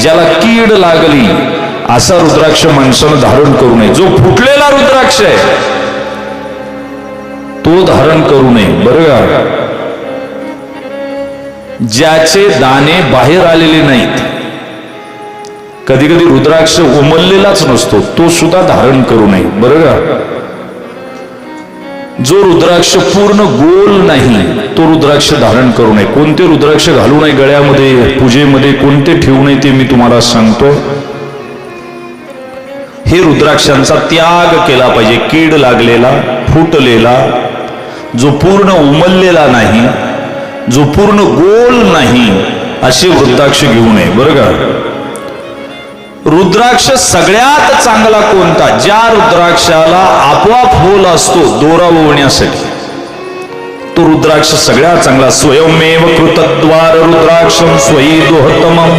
ज्याला कीड लागली असा रुद्राक्ष माणसानं धारण करू नये. जो फुटलेला रुद्राक्ष आहे तो धारण करू नये. बरं का? ज्याचे दाणे बाहेर आलेले नाहीत, कधी कधी रुद्राक्ष उमललेलाच नसतो, तो सुद्धा धारण करू नये. बरं का? जो रुद्राक्ष पूर्ण गोल नाही तो रुद्राक्ष धारण करू नये. कोणते रुद्राक्ष घालू नये गळ्यामध्ये, पूजेमध्ये कोणते ठेवू नये ते मी तुम्हाला सांगतो. हे रुद्राक्षांचा त्याग केला पाहिजे. कीड लागलेला, फुटलेला, जो पूर्ण उमललेला नाही, जो पूर्ण गोल नाही, असे रुद्राक्ष घेऊ नये. बरं का? रुद्राक्ष सगळ्यात चांगला कोणता? ज्या रुद्राक्षाला आपोआप होल असतो दोरा ओवण्यासाठी, तो रुद्राक्ष सगळ्यात चांगला. स्वयमेव कृतद्वार रुद्राक्षम स्वयी दोहतमम